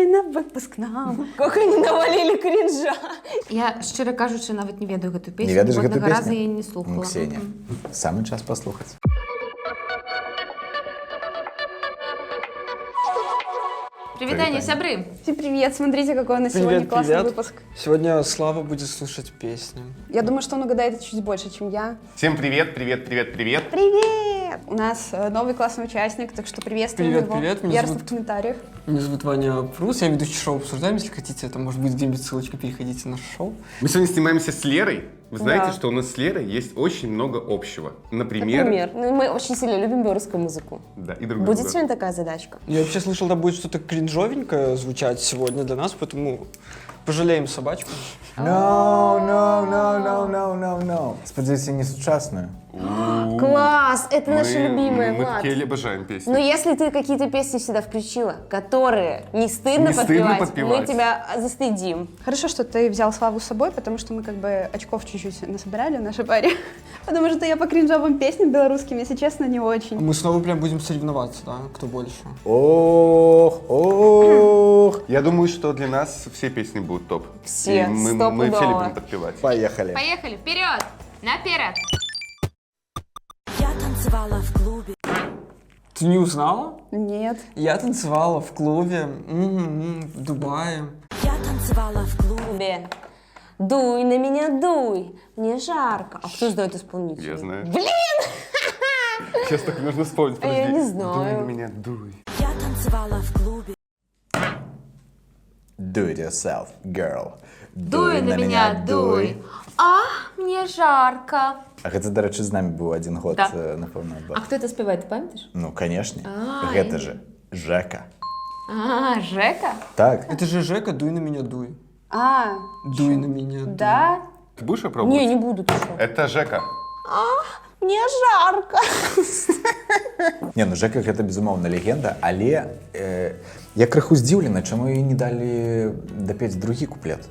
на выпуск нам. Как они навалили кринжа. Я, щиро кажучи, навіть не ведаю гэту песню. Не ведаешь гэту Одного раза песню? я не слухала. Ну, Ксения, самый час послухать. Привитание, сябры. Всем привет, смотрите, какой у нас сегодня классный выпуск. Сегодня Слава будет слушать песню. Я думаю, что он угадает чуть больше, чем я. Всем привет, привет, привет, привет. Привет! У нас новый классный участник, так что приветствуем Привет, его. привет, меня Яростно зовут- в комментариях. Меня зовут Ваня Прус, я ведущий шоу «Обсуждаем», если хотите, это может быть где-нибудь ссылочка, переходите на наше шоу. Мы сегодня снимаемся с Лерой. Вы знаете, Да. что у нас с Лерой есть очень много общего. Например, Например, ну, мы очень сильно любим белорусскую музыку. да, и друг Будет друга. сегодня такая задачка? Я вообще слышал, там будет что-то кринжовенькое звучать сегодня для нас, поэтому пожалеем собачку. No, no, no, no, no, no, no. Сподіваюся, не сучасную. Класс! Это наши любимые, Мы Влад. такие обожаем песни. Но если ты какие-то песни всегда включила, которые не стыдно Не стыдно подпевать, подпевать. мы тебя застыдим. Хорошо, что ты взял Славу с собой, потому что мы как бы очков чуть-чуть насобирали в нашей паре. Потому что я по кринжовым песням белорусским, если честно, не очень. Мы снова прям будем соревноваться, да, кто больше. Ох, ох. Я думаю, что для нас все песни будут топ. Все, И мы все стопудово. любим подпевать. Поехали. Поехали, вперед! Наперед! Я танцевала в клубе. Ты не узнала? Нет. Я танцевала в клубе в Дубае. Я танцевала в клубе. Тебе. Дуй на меня, дуй, мне жарко. А кто знает исполнителя? Я знаю. Блин! Сейчас так нужно вспомнить. А я подожди. не знаю. Дуй на меня, дуй. Я танцевала в клубе. Do it yourself, girl. Дуй на меня, дуй. А, мне жарко. А гэта, да рэчы, з намі быў один год, Да. напэўна, А кто это спевает, ты памятаешь? Ну, конечно. А, Гэта же Жека. А, Жека? Так. Это же Жека, дуй на меня, дуй. А, Дуй на меня, дуй. да? Ты будешь ее пробовать? Не, не буду, ты что? Это Жека. Мне жарко. Не, ну Жека гэта, безумоўна, легенда, але я крыху здзіўлена, чаму ёй не далі дапець другі куплет.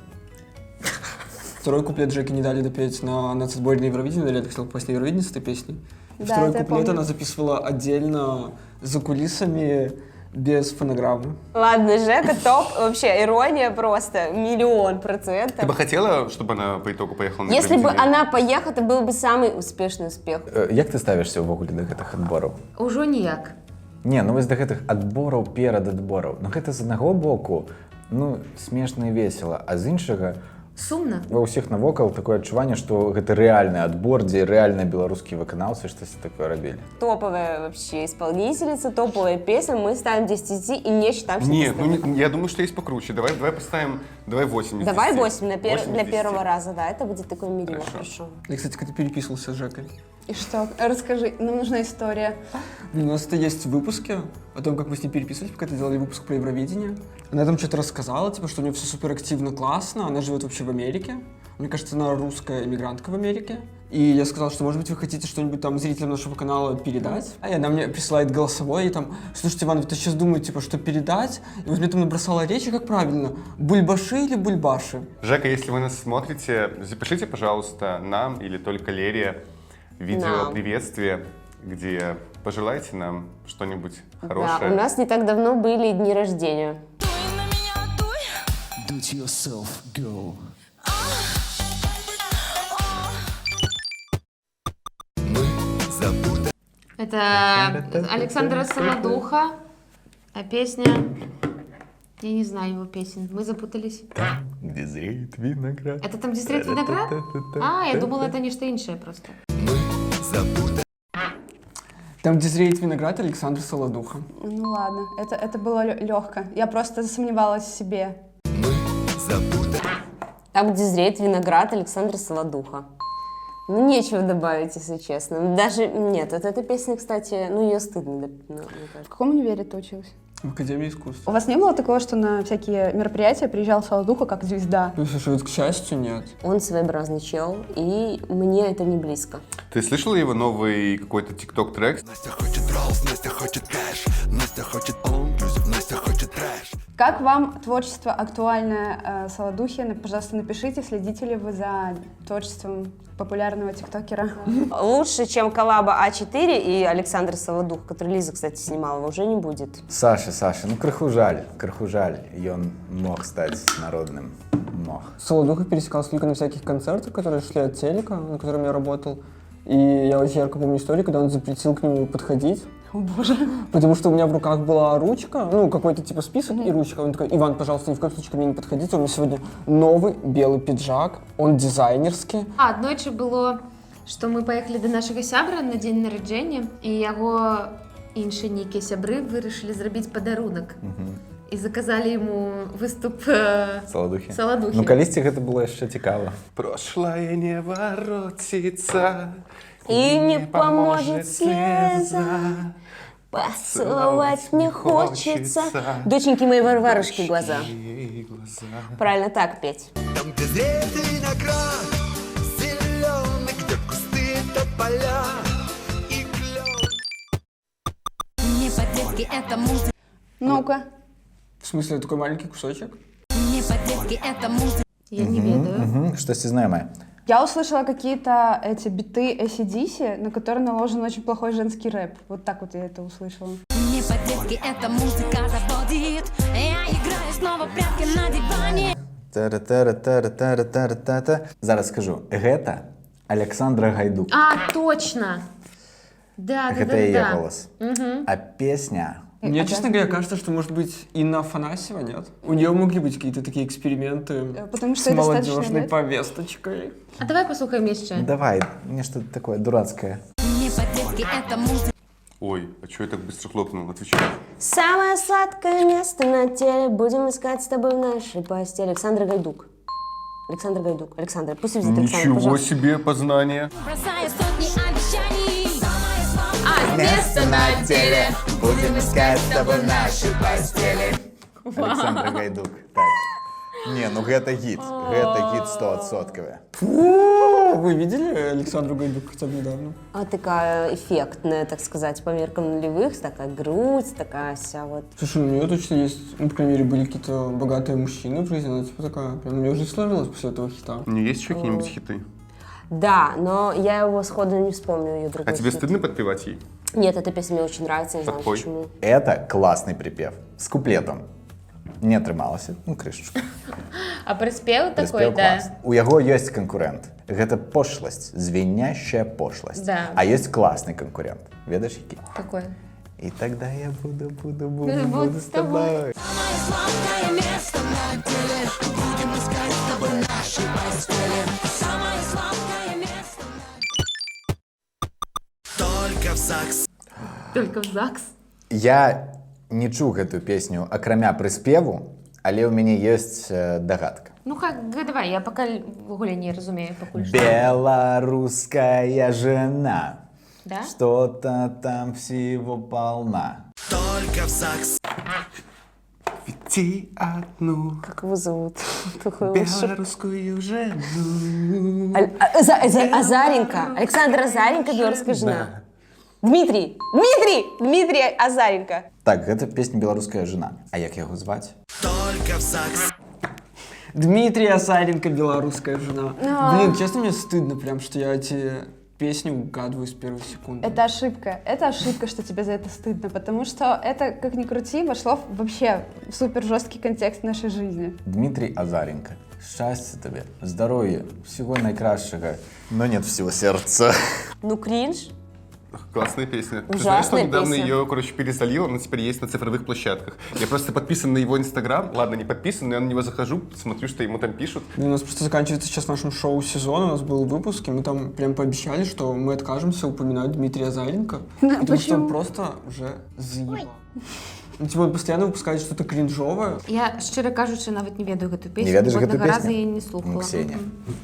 Второй куплет Жеки не дали допеть на нацотборе на Евровидении, или я хотел попасть на Евровидение с этой песней. И Да, второй это я куплет помню. она записывала отдельно за кулисами без фонограммы. Ладно, Жека топ. Вообще, ирония просто 1000000%. Ты бы хотела, чтобы она по итогу поехала на Если бы Евровидение? она поехала, это был бы самый успешный успех. Як ты ставішся ўвогуле да гэтых адбораў? Ужо ніяк. Не, ну вось да гэтых адбораў перад адбораў. Ну гэта з аднаго боку, ну, смешна і весела, а з іншага Сумна? ва ўсіх навокал такое адчуванне, што гэта рэальны адбор, дзе рэальныя беларускія выканаўцы штосьці такое рабілі. Топовая вообще исполнительница, топовая песня. Мы ставим 10 из 10 и не считаем, что Нет, это ну стыдно. я думаю, что есть покруче. Давай поставим, давай 8 из 10. Давай 8 на 8 для из 10. первого раза, да, это будет такое мерило, Хорошо. хорошо. Я, кстати, как-то переписывался с Жекой. И что? Расскажи, нам нужна история. Блин, у нас это есть выпуски о том, как мы с ней переписывались, пока делали выпуск про Евровидение. Она там что-то рассказала, типа, что у нее все супер активно, классно. Она живет вообще в Америке. Мне кажется, она русская эмигрантка в Америке. И я сказал, что, может быть, вы хотите что-нибудь там зрителям нашего канала передать. И она мне присылает голосовое, и там, слушайте, Иван, вы сейчас думаете, типа, что передать? И вот мне там набросала речь, как правильно, бульбаши или бульбаши? Жека, если вы нас смотрите, запишите, пожалуйста, нам или только Лере видео Нам. приветствие, где пожелайте нам что-нибудь Да, хорошее. у нас не так давно были дни рождения. Дуй на меня, дуй. Do it yourself, girl. Это Александра Солодуха. А песня... Я не знаю его песен. Мы запутались. Где зреет виноград. Это там, где встретит виноград? А, я думала, это нечто иншее просто. Там, где зреет виноград, Александр Солодуха. Ну ладно, это было легко. Я просто засомневалась в себе. Там, где зреет виноград, Александра Солодуха. Ну, нечего добавить, если честно. Даже, нет, вот эта песня, кстати, ну, ее стыдно, мне В кажется. каком универе ты училась? В Академии искусств. У вас не было такого, что на всякие мероприятия приезжал Солодуха как звезда? Ну, слушай, вот, к счастью, нет. Он своеобразный чел, и мне это не близко. Ты слышала его новый какой-то тикток-трек? Настя хочет роллс, Настя хочет кэш, Настя хочет all-inclusive, Настя хочет трэш. Как вам творчество актуальное Солодухи? Пожалуйста, напишите, следите ли вы за творчеством популярного тиктокера. Лучше, чем коллаба А4 и Александр Солодух, который Лиза, кстати, снимала, уже не будет. Саша, ну крыху жаль, и он мог стать народным, мог. Солодуха пересекался только на всяких концертах, которые шли от телека, на котором я работал. И я очень ярко помню историю, когда он запретил к нему подходить. О боже. Потому что у меня в руках была ручка, ну, какой-то типа список и ручка. Он такой: Иван, пожалуйста, ни в коем случае ко мне не подходите. У меня сегодня новый белый пиджак, он дизайнерский. Аднойчы было, што мы паехалі да нашага сябра на дзень нараджэння, і яго іншыя нейкія сябры вырашылі зрабіць падарунак. І заказалі яму выступ Солодухи. Солодухи. Ну, калісьці гэта было яшчэ цікава. Прошлое не воротится, И не поможет слеза, поцеловать мне хочется. Доченьки мои Варварушки глаза. Правильно так петь. Там, где зреет виноград зеленый, где кусты тополя и клен. Не по-детски это музыка. Ну-ка. В смысле, такой маленький кусочек? Не по-детски это музыка. Я не ведаю. Штосьці знайомае. Я услышала какие-то эти биты AC/DC, на которые наложен очень плохой женский рэп. Вот так вот я это услышала. Не по-детски эта музыка заводит. Я играю снова прятки на диване. Тара-тара-тара-тара-тара-тара. Зараз скажу. Гэта Александра Гайдук. А, точно! Да, Гэта яе голас. А песня... Мне, честно говоря, кажется, что, может быть, Инна Афанасьева, нет? У нее могли быть какие-то такие эксперименты Потому что с это достаточно, молодежной да? повесточкой. А давай послухаем яшчэ. Давай, нечто такое дурацкое. Не по-детски это музыка. Ой, а чё я так быстро хлопнул? Отвечай. Самое сладкое место на теле будем искать с тобой в нашей постели. Александр Гайдук. Александр Гайдук. Александр, пусть видит Александр, Ничего пожалуйста. себе познание. Бросая сотни обещаний. Место на теле будем искать с тобой в нашей постели. Александр Гайдук. Так. Не, ну гэта гит 100%. Вы видели Александру Гайдук хотя бы недавно? А такая эффектная, так сказать, по меркам нулевых, такая грудь, такая вся вот. Слушай, у нее точно есть, ну, по крайней мере, были какие-то богатые мужчины в жизни, она типа такая, прям у нее жизнь сложилась после этого хита. У нее есть еще какие-нибудь хиты? Да, но я его сходу не вспомню, ее другой А тебе хит. стыдно подпевать ей? Нет, эта песня мне очень нравится, не знаю Какой? почему. Это классный припев. С куплетом. Не атрымалася, ну крышечку. А прыспеў такой, Прыспеў да. клас. У яго ёсць канкурэнт. Гэта пошласць, звенящая пошласць. Да. А ёсць класны канкурент. Ведаеш які? Такой. И тогда я буду Буду с тобой. Самое сладкое место на теле. Будем искать с тобой в нашей постели. Самое сладкое место на Только в ЗАГС. Только в ЗАГС. Я не чуў гэтую песню акрамя прыспеву, але ў мяне ёсць дагадка. Ну давай, я пока в огуле не разумею, пакуль што. Белорусская жена. Да? Что-то там всего полна. Только в ЗАГС. Веди одну Как его зовут? Такой лучше. белорусскую жену. Азаренко. Александр Азаренко, белорусская жена. Дмитрий Азаренко. Так, гэта песня «Белорусская жена». А як яго зваць? Только в ЗАГС. Дмитрий Азаренко, белорусская жена. Блин, честно, мне стыдно прям, что я эти песни угадываю с первой секунды. Это ошибка, что тебе за это стыдно, потому что это, как ни крути, вошло вообще в супер жесткий контекст нашей жизни. Дмитрий Азаренко. Щастя тебе, здоров'я, всего найкращего, но нет всего сердца. Ну, кринж. Классная песня. Ты Ужасная знаешь, что он недавно песня. ее, перезалил, она теперь есть на цифровых площадках. Я просто подписан на его инстаграм, ладно, не подписан, но я на него захожу, смотрю, что ему там пишут. У нас просто заканчивается сейчас нашим шоу-сезон, у нас был выпуск, и мы там прям пообещали, что мы откажемся упоминать Дмитрия Азаренко, потому что он просто уже заебал. Ну, типа, он постоянно выпускает что-то кринжовое. Я, щиро кажучи, навіть не ведаю гэту песню. Не ведаешь Жодного гэту разу песню? я не слухала. Ну, Ксения,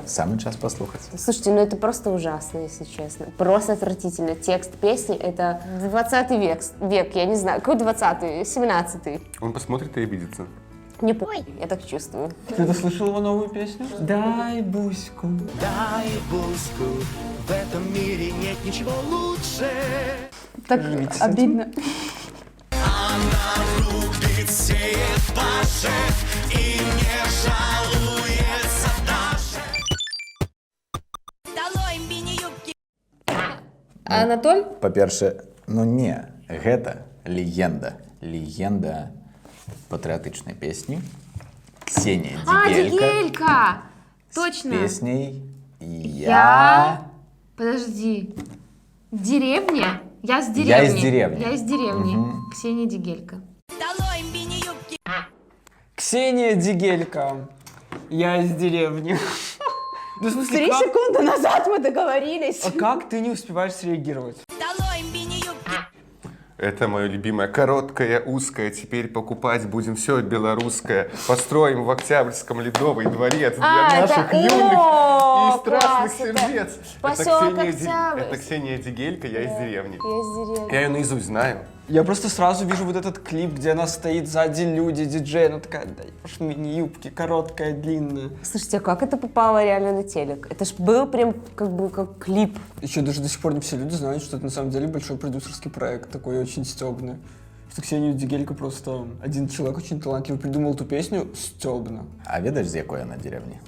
самый час послухать. Слушайте, ну это просто ужасно, если честно. Просто отвратительно. Текст песни — это 20 век, я не знаю. Какой 20-й? 17-й. Он посмотрит и обидится. Не помню, я так чувствую. Ты слышал его новую песню? Дай буську. Дай буську. В этом мире нет ничего лучше. Так обидно. Она в рук лицеет пашет и не жалуется даже. Долой мини-юбки. А Анатоль? Па-перше, ну не, гэта легенда патрыятычнай песні. Ксенія Дигелька Дигелька! с Точно. песней «Я...» Подожди. Деревня? Я с Я деревни. из деревни. Я из деревни. Ксения Дигелька. Долой мини-юбки. Ксения Дигелька. Я из деревни. Ну, в смысле, 3 секунды назад мы договорились. А как ты не успеваешь среагировать? Долой мини-юбки. Это мое любимое. Короткое, узкое. Теперь покупать будем все белорусское. Построим в Октябрьском Ледовый дворец для наших юных и страстных сердец. Поселок Это Октябрьский. Ксения Дигелька, я из деревни. Я из деревни. Я ее наизусть знаю. Я просто сразу вижу вот этот клип, где она стоит сзади люди, диджей, она такая, даешь мини-юбки, короткая, длинная. Слушайте, а как это попало реально на телек? Это ж был прям как клип. Еще даже до сих пор не все люди знают, что это на самом деле большой продюсерский проект, такой очень стебный. Что Ксению Дигелько просто один человек очень талантливый придумал эту песню стебно. А ведаеш, з якой яна деревні?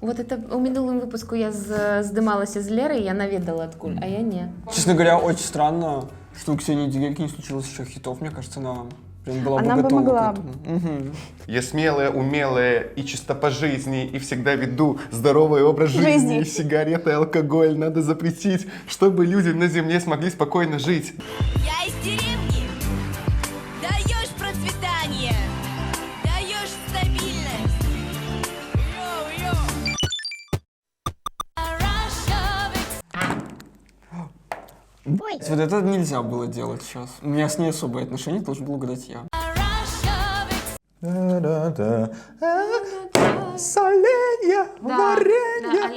Вот это у минулым выпуску я здымалась из Леры, я наведала откуль, а я не. Честно говоря, очень странно, что у Ксении Дигельки не случилось еще хитов. Мне кажется, она прям была Она бы бы готова могла к этому. Мгм. Я смелая, умелая и чисто по жизни, и всегда веду здоровый образ жизни. И сигареты, алкоголь надо запретить, чтобы люди на земле смогли спокойно жить. Я из деревни. Даешь процветание. Даешь стабильность. Йоу-йоу. Вот это нельзя было делать сейчас. У меня с ней особое отношение, должен был угадать я. Соленья, варенье.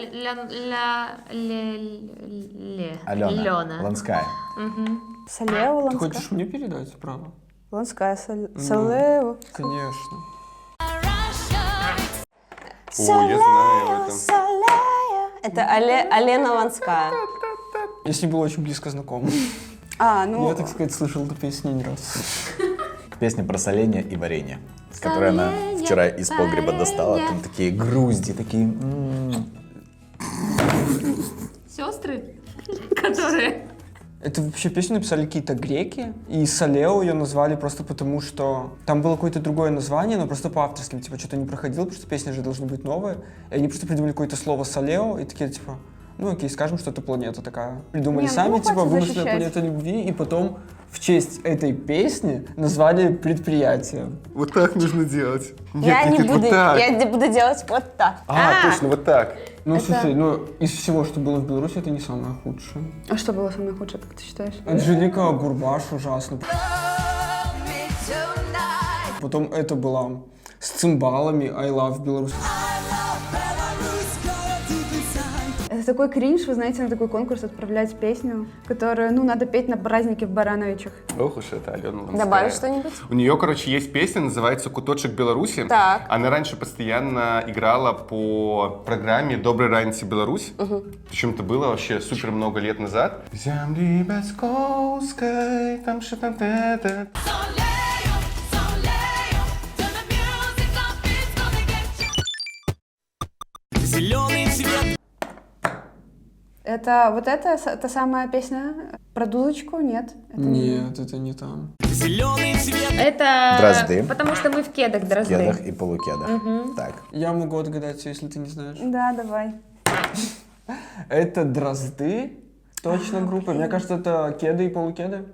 Алена Ланская. Салео, Ты Ланская. хочешь мне передать право? Ланская, Салео. Конечно. О, я знаю это. Это Алена Ланская. Я с ней был очень близко знаком. А, ну, Я, так сказать, слышал эту песню не раз. Песня про соленья и варенье, которую она вчера из погреба достала. Там такие грузди, такие... Сестры, которые... Эту вообще песню написали какие-то греки, и Салео ее назвали просто потому, что там было какое-то другое название, но просто по авторским, типа, что-то не проходило, потому что песня же должна быть новая, и они просто придумали какое-то слово Салео, и такие, типа, ну окей, скажем, что это планета такая. Придумали Не, ну, сами, типа, хватит вымыслили защищать. планету любви, и потом в честь этой песни назвали предприятие. Вот так нужно делать. Я не Никит, буду, вот так. я буду делать вот так. Точно, вот так. Ну, слушай, ну, из всего, что было в Беларуси, это не самое худшее. а что было самое худшее, как ты считаешь? Анжелика Гурбаш ужасно. Потом это было с цимбалами I Love Belarus. Это такой кринж, вы знаете, на такой конкурс отправлять песню, которую, ну, надо петь на празднике в Барановичах. Ох уж это Алена Ланская. Добавишь что-нибудь? У нее, короче, есть песня, называется «Куточек Беларуси». Так. Она раньше постоянно играла по программе «Добрый ранці Беларусь». Причем это было вообще супер много лет назад. Земли Бесковской, там что там это. Зеленый цвет. Это вот это та самая песня про дудочку? Нет? Это не- Нет, это не там. Зеленый цвет. Это Дрозды. потому что мы в кедах В дрозды. кедах и полукедах. Так. Я могу отгадать, если ты не знаешь. Да, давай. Это Дрозды, точно группа. Мне кажется, это кеды и полукеды.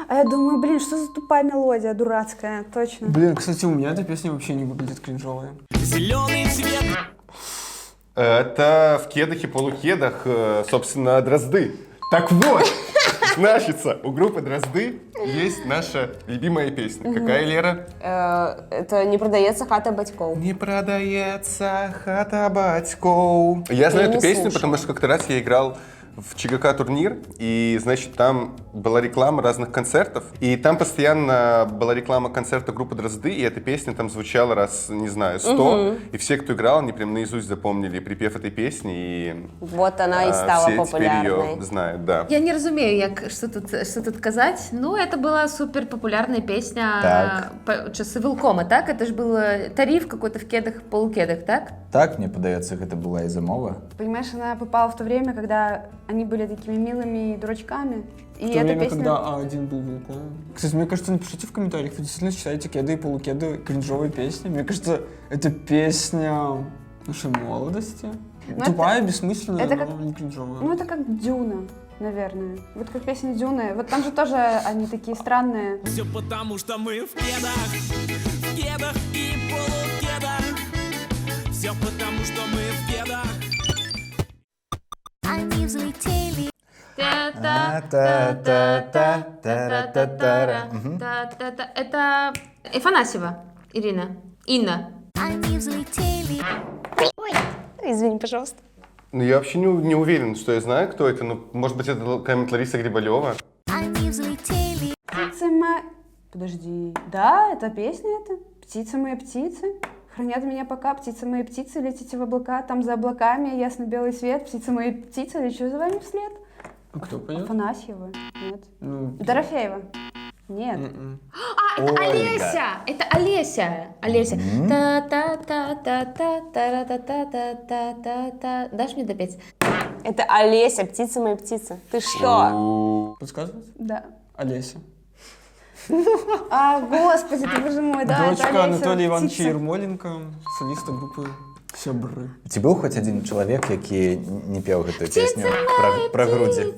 А я думаю, блин, что за тупая мелодия, дурацкая, точно. Блин, кстати, у меня эта песня вообще не выглядит кринжовой. Зеленый цвет. Это в кедах и полукедах, собственно, дрозды. Так вот, значится, у группы «Дрозды» есть наша любимая песня. Какая, Лера? Это не продается хата батьков. Не продается хата батьков. Я знаю Я эту не песню, слушала. потому что как-то раз я играл в ЧГК турнир, и, значит, там была реклама разных концертов, и там постоянно была реклама концерта группы Дрозды, и эта песня там звучала раз, не знаю, 100, и все, кто играл, они прям наизусть запомнили припев этой песни, и Вот она и стала все теперь ее популярной. знают, да. Я не разумею, як, что тут казать. Ну, это была супер популярная песня Так. по часы Вилкома, так? Это же был тариф какой-то в кедах, полукедах, так? Так, мне падаецца, гэта была і замова. Понимаешь, она попала в то время, когда они были такими милыми дурачками. И В то эта время, песня... когда А1 был Вилком. Кстати, мне кажется, напишите в комментариях, вы действительно считаете кеды и полукеды кринжовой песней? Мне кажется, это песня нашей молодости. Ну, Тупая, бессмысленная, это но как- не кринжовая. Ну, это как Дюна, наверное. Вот как песня Дюны. Вот там же тоже они такие странные. Все потому, что мы в кедах и полукедах. Все потому, что мы в кедах. Они взлетели. Это Афанасьева Ирина. Инна. Они взлетели. Извини, пожалуйста. Ну, я вообще не уверен, что я знаю, кто это, но, может быть, это какая-нибудь Лариса Грибалева. Они взлетели. Птицы мои... Подожди. Да, это песня это. Птицы мои птицы. Хранят меня пока. Птицы мои птицы, летите в облака. Там за облаками ясно-белый свет. Птицы мои птицы, лечу за вами вслед. А кто поет? Афанасьева. Нет. Ну, Дорофеева. Нет. м-м. А, это Олеся! Это Олеся! Олеся. Та-та-та-та-та-та-та-та-та-та-та. Дашь мне допеть? Это Олеся, птица моя птица. Ты что? Подсказывать? Да. Олеся. А, господи, ты, боже мой, да, это Дочка Олеся, Анатолия Ивановича птица. Ермоленко, солиста группы «Сябры». Ці быў хоць адзін чалавек, які не пеў гэтую песню пра грудзі?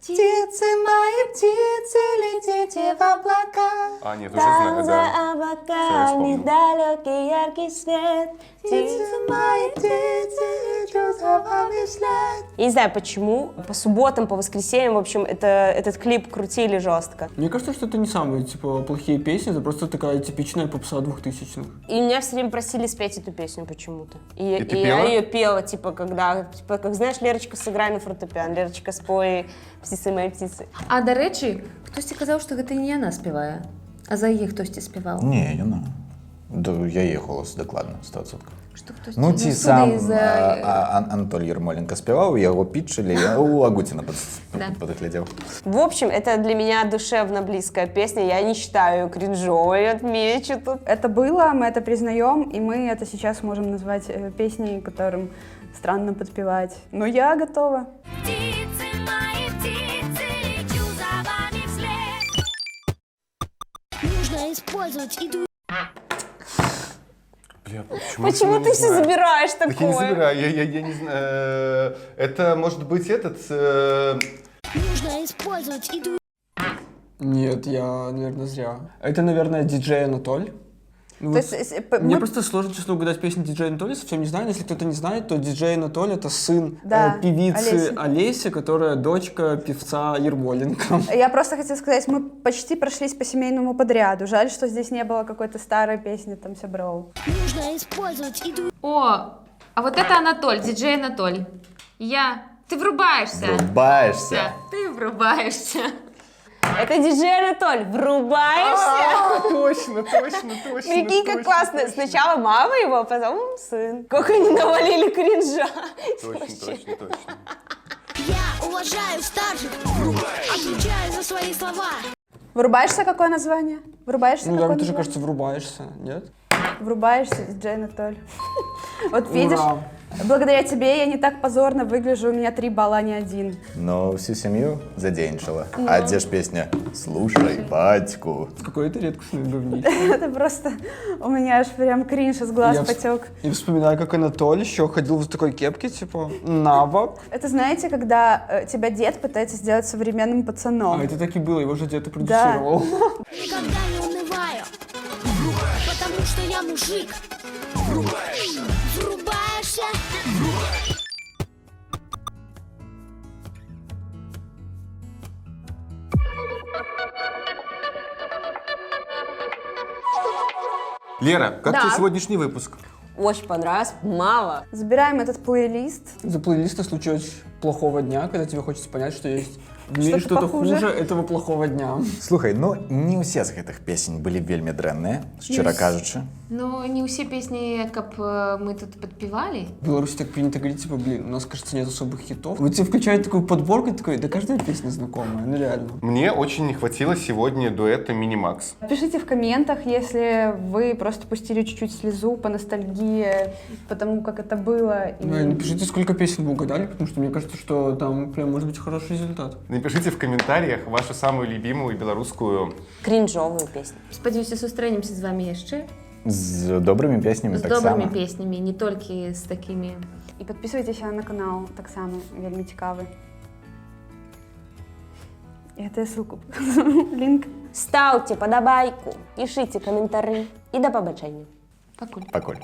Птицы мои птицы, летите в облака. А, нет, уже знаю, да. Всё, я облаками вспомнил. далекий яркий свет. Птицы мои птицы, лечу за вами вслед. Я не знаю почему, по субботам, по воскресеньям, в общем, этот клип крутили жестко. Мне кажется, что это не самые, типа, плохие песни, это просто такая типичная попса 2000-х. И меня все время просили спеть эту песню почему-то. И ты я пела? ее пела, типа, когда, типа, как знаешь, Лерочка, сыграй на фортепиано, Лерочка, спой «Птицы мои птицы». А, до речі, хтось казав, що це не вона співає, а за її хтось співав. Не, яна. Да, яе голас дакладна, 100%. Що хтось Ну, ці суди сам за... Анатолій Ермоленко спяваў, яго пітчылі, я у Агуціна Да. падглядзеў. В общем, это для меня душевно близкая песня, я не считаю ее кринжовой, отмечу тут. Это было, мы это признаем, и мы это сейчас можем назвать песней, которым странно подпевать. Но я готова. Птицы мои птицы, лечу за вами вслед. Нужно использовать иду. Бля, Почему ты все забираешь Так я не такое? забираю, я не знаю. Это может быть этот... Нужно использовать иду. Нет, я, наверное, зря. Это, наверное, диджей Анатоль. Ну, То вот есть, мне мы- просто сложно, честно, угадать песню диджея Анатолия, совсем не знаю. Если кто-то не знает, то диджей Анатолий — это сын Да, певицы Олеси. Олеси, которая дочка певца Ермоленко. Я просто хотела сказать, мы почти прошлись по семейному подряду. Жаль, что здесь не было какой-то старой песни, там, Сябров. Нужно использовать иду. О, а вот это Анатоль, диджей Анатоль. Ты врубаешься. Врубаешься. Ты врубаешься. Это диджей Анатоль, врубаешься? Точно. Прикинь, как классно. Сначала мама его, а потом сын. Как они навалили кринжа. Точно. Я уважаю старших. Отвечаю за свои слова. Врубаешься, какое название? Врубаешься, Ну, какое да, тоже, название? кажется, врубаешься, нет? Врубаешься, диджей Анатоль. Вот видишь, Ура. благодаря тебе я не так позорно выгляжу, у меня 3 балла, а не 1. Но всю сям'ю задзейнічала. А дзе ж песня «Слушай, батьку». Какой-то редкостный говнить. Это просто у меня аж прям кринж из глаз потек. Я вспоминаю, как Анатолий еще ходил в такой кепке, типа, на бок. Это знаете, когда тебя дед пытается сделать современным пацаном. А это так и было, его же где-то продюсировал. Никогда не унываю. Потому что я мужик. Врубаешься. Лера, как Да. твой сегодняшний выпуск? Очень понравилось. Мало. Забираем этот плейлист. За плейлиста случай очень плохого дня, когда тебе хочется понять, что есть в мире Что-то что-то похуже. хуже этого плохого дня. Слухай, ну не ўсе з гэтых песень былі вельмі дрэнныя, шчыра кажучы. Ну, не все песни, как мы тут подпевали. В Беларуси так принято говорить, типа, блин, у нас, кажется, нет особых хитов. Вот тебе включают такую подборку, и такой, да каждая песня знакомая, ну реально. Мне очень не хватило сегодня дуэта Минимакс. Пишите в комментах, если вы просто пустили чуть-чуть слезу по ностальгии, потому как это было. И... Ну, и напишите, сколько песен вы угадали, потому что мне кажется, что там прям может быть хороший результат. Напишите в комментариях вашу самую любимую белорусскую. Кринжовую песню. Сподіваюся, сустрэнемся з вами яшчэ. З добрымі песнямі З таксама. добрымі песнями, не толькі з такімі. И подписывайтесь на канал, так само, вельми цікавый. И это я ссылку показываю, линк. Ставьте подобайку, пишите комментарии и до побачення. Пакуль. Пакуль.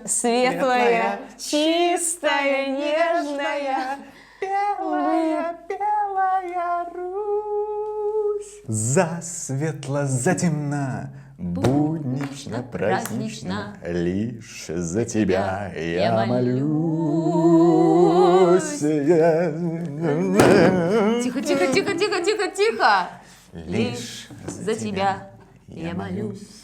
Светлая, чистая, нежная, белая, белая Русь. Засветло, затемно, буднично, празднично, лишь за тебя я молюсь. Тихо, тихо, тихо, тихо, тихо, тихо. Лишь За тебя я молюсь.